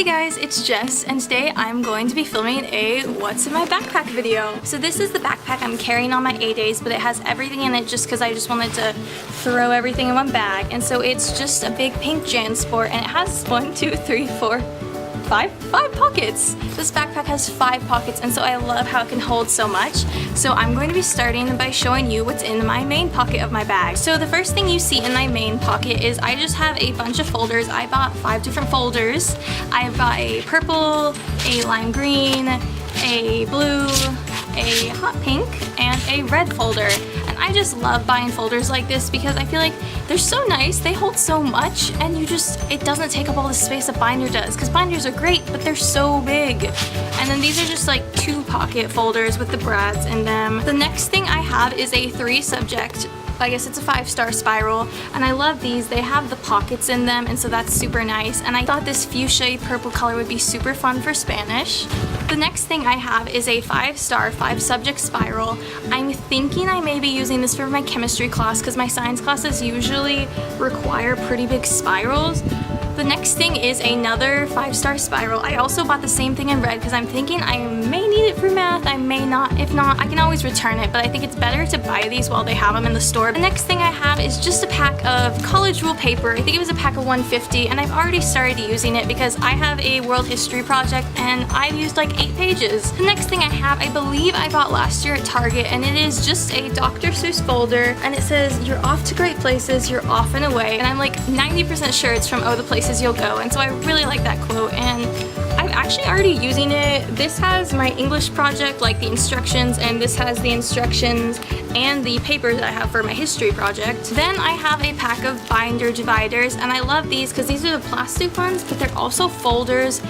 Hey guys, it's Jess, and today I'm going to be filming a what's in my backpack video. So this is the backpack I'm carrying on my A days, but it has everything in it just because I just wanted to throw everything in one bag. And so it's just a big pink JanSport, and it has 5 pockets. This backpack has 5 pockets, and so I love how it can hold so much. So I'm going to be starting by showing you what's in my main pocket of my bag. So the first thing you see in my main pocket is I just have a bunch of folders. I bought 5 different folders. I've got a purple, a lime green, a blue, a hot pink, and a red folder. And I just love buying folders like this because I feel like they're so nice, they hold so much, and it doesn't take up all the space a binder does, because binders are great, but they're so big. And then these are just like 2 pocket folders with the brads in them. The next thing I have is a 3 subject, I guess it's a 5-star spiral, and I love these. They have the pockets in them, and so that's super nice. And I thought this fuchsia purple color would be super fun for Spanish. The next thing I have is a 5-star 5-subject spiral. I'm thinking I may be using this for my chemistry class because my science classes usually require pretty big spirals. The next thing is another 5-star spiral. I also bought the same thing in red because I'm thinking I may need it for math, I may not. If not, I can always return it, but I think it's better to buy these while they have them in the store. The next thing I have is just a pack of college rule paper. I think it was a pack of 150, and I've already started using it because I have a world history project and I've used like 8 pages. The next thing I have, I believe I bought last year at Target, and it is just a Dr. Seuss folder, and it says, "You're off to great places, you're off and away." And I'm like 90% sure it's from Oh, the Places You'll Go, and so I really like that quote, and I'm actually already using it. This has my English project, like the instructions, and this has the instructions and the papers I have for my history project. Then I have a pack of binder dividers, and I love these because these are the plastic ones, but they're also folders.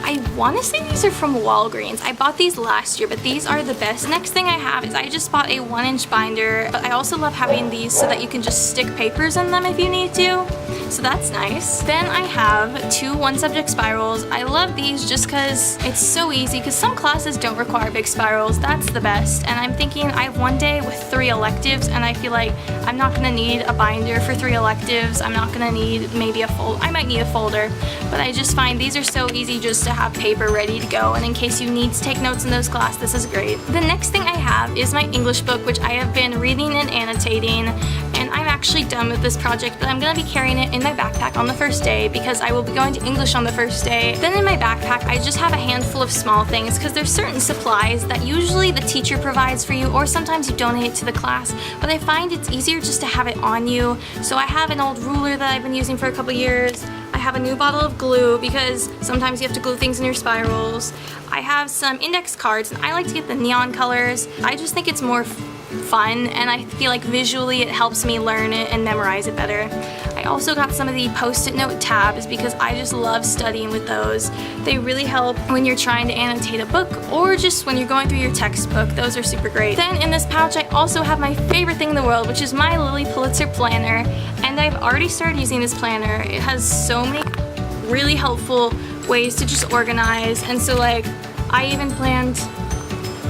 I want to say these are from Walgreens. I bought these last year, but these are the best. Next thing I have is I just bought a 1-inch binder, but I also love having these so that you can just stick papers in them if you need to. So that's nice. Then I have 2 1-subject spirals. I love these just because it's so easy, because some classes don't require big spirals. That's the best. And I'm thinking I have one day with 3 electives, and I feel like I'm not gonna need a binder for 3 electives. I'm not gonna need maybe a folder. I might need a folder, but I just find these are so easy just to have paper ready to go, and in case you need to take notes in those classes, this is great. The next thing I have is my English book, which I have been reading and annotating, and I'm actually done with this project, but I'm going to be carrying it in my backpack on the first day because I will be going to English on the first day. Then in my backpack, I just have a handful of small things because there's certain supplies that usually the teacher provides for you, or sometimes you donate it to the class, but I find it's easier just to have it on you. So I have an old ruler that I've been using for a couple years. I have a new bottle of glue because sometimes you have to glue things in your spirals. I have some index cards, and I like to get the neon colors. I just think it's more fun, and I feel like visually it helps me learn it and memorize it better. I also got some of the post-it note tabs because I just love studying with those. They really help when you're trying to annotate a book or just when you're going through your textbook. Those are super great. Then in this pouch I also have my favorite thing in the world, which is my Lily Pulitzer planner, and I've already started using this planner. It has so many really helpful ways to just organize, and so like I even planned,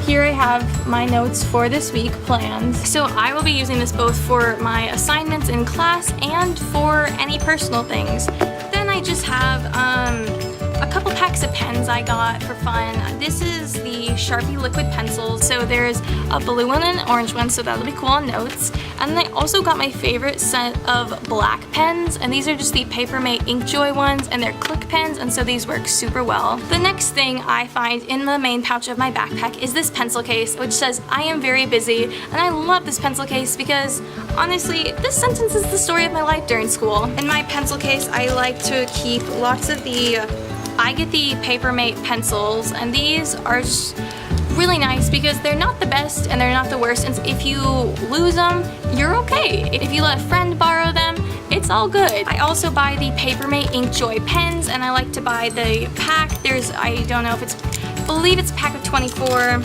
here I have my notes for this week planned. So I will be using this both for my assignments in class and for any personal things. Then I just have a couple packs of pens I got for fun. This is the Sharpie liquid pencils. So there's a blue one and an orange one, so that'll be cool on notes. And then I also got my favorite set of black pens, and these are just the Papermate Inkjoy ones, and they're click pens, and so these work super well. The next thing I find in the main pouch of my backpack is this pencil case, which says, "I am very busy," and I love this pencil case because honestly, this sentence is the story of my life during school. In my pencil case, I like to keep lots of I get the Papermate pencils, and these are just really nice because they're not the best and they're not the worst, and if you lose them, you're okay. If you let a friend borrow them, it's all good. I also buy the Papermate Inkjoy pens, and I like to buy the pack. I don't know if I believe it's a pack of 24.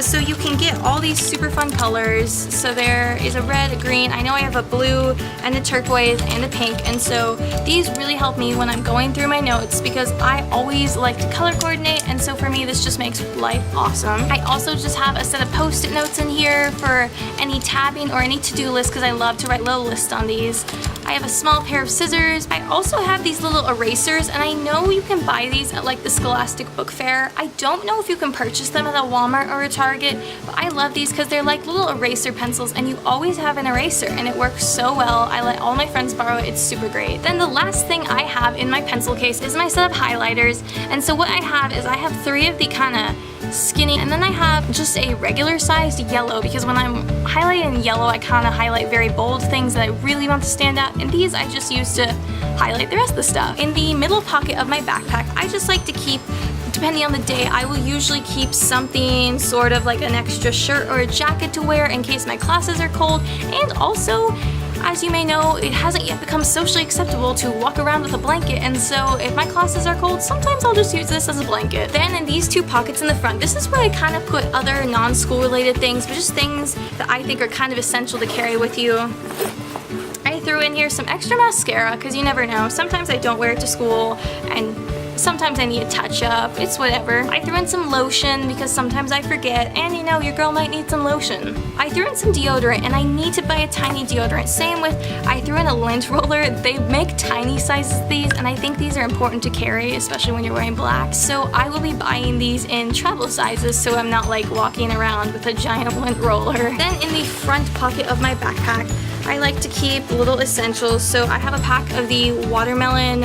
So you can get all these super fun colors. So there is a red, a green, I know I have a blue and a turquoise and a pink, and so these really help me when I'm going through my notes because I always like to color coordinate, and so for me this just makes life awesome. I also just have a set of post-it notes in here for any tabbing or any to-do list because I love to write little lists on these. I have a small pair of scissors. I also have these little erasers, and I know you can buy these at like the Scholastic Book Fair. I don't know if you can purchase them at a Walmart or a Target, but I love these because they're like little eraser pencils, and you always have an eraser, and it works so well. I let all my friends borrow it. It's super great. Then the last thing I have in my pencil case is my set of highlighters, and so what I have is I have 3 of the kind of skinny, and then I have just a regular sized yellow, because when I'm highlighting in yellow I kind of highlight very bold things that I really want to stand out, and these I just use to highlight the rest of the stuff. In the middle pocket of my backpack, I just like to keep, depending on the day, I will usually keep something sort of like an extra shirt or a jacket to wear in case my classes are cold, and also, as you may know, it hasn't yet become socially acceptable to walk around with a blanket, and so if my classes are cold, sometimes I'll just use this as a blanket. Then in these 2 pockets in the front, this is where I kind of put other non-school related things, but just things that I think are kind of essential to carry with you. I threw in here some extra mascara, because you never know. Sometimes I don't wear it to school, and sometimes I need a touch-up. It's whatever. I threw in some lotion because sometimes I forget, and you know, your girl might need some lotion. I threw in some deodorant, and I need to buy a tiny deodorant. Same with, I threw in a lint roller. They make tiny sizes of these, and I think these are important to carry, especially when you're wearing black. So I will be buying these in travel sizes, so I'm not like walking around with a giant lint roller. Then in the front pocket of my backpack, I like to keep little essentials. So I have a pack of the watermelon,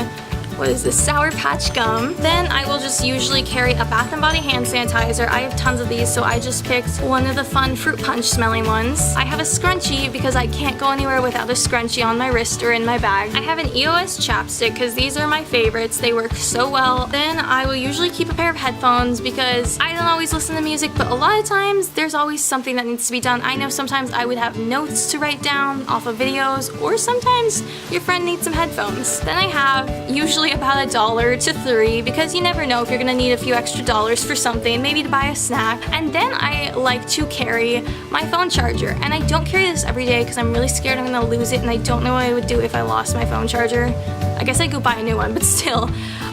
what is this, Sour Patch Gum. Then I will just usually carry a Bath & Body hand sanitizer. I have tons of these, so I just picked one of the fun fruit punch smelling ones. I have a scrunchie because I can't go anywhere without a scrunchie on my wrist or in my bag. I have an EOS chapstick because these are my favorites. They work so well. Then I will usually keep a pair of headphones because I don't always listen to music, but a lot of times there's always something that needs to be done. I know sometimes I would have notes to write down off of videos, or sometimes your friend needs some headphones. Then I have usually about $1 to $3 because you never know if you're gonna need a few extra dollars for something, maybe to buy a snack. And then I like to carry my phone charger, and I don't carry this every day because I'm really scared I'm gonna lose it, and I don't know what I would do if I lost my phone charger. I guess I'd go buy a new one, but still.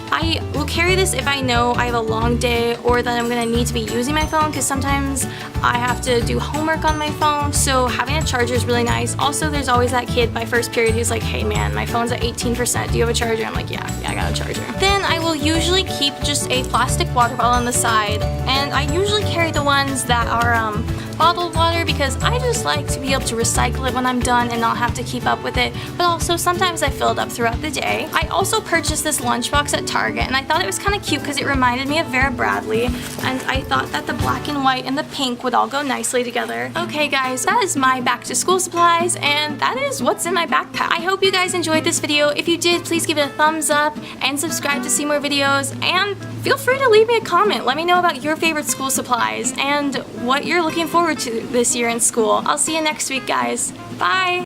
I will carry this if I know I have a long day or that I'm gonna need to be using my phone, because sometimes I have to do homework on my phone, so having a charger is really nice. Also, there's always that kid by first period who's like, hey man, my phone's at 18%, do you have a charger? I'm like, yeah, I got a charger. Then I will usually keep just a plastic water bottle on the side, and I usually carry the ones that are bottled water because I just like to be able to recycle it when I'm done and not have to keep up with it, but also sometimes I fill it up throughout the day. I also purchased this lunchbox at Target, and I thought it was kind of cute because it reminded me of Vera Bradley, and I thought that the black and white and the pink would all go nicely together. Okay guys, that is my back to school supplies, and that is what's in my backpack. I hope you guys enjoyed this video. If you did, please give it a thumbs up and subscribe to see more videos, and feel free to leave me a comment. Let me know about your favorite school supplies and what you're looking forward to this year in school. I'll see you next week, guys. Bye!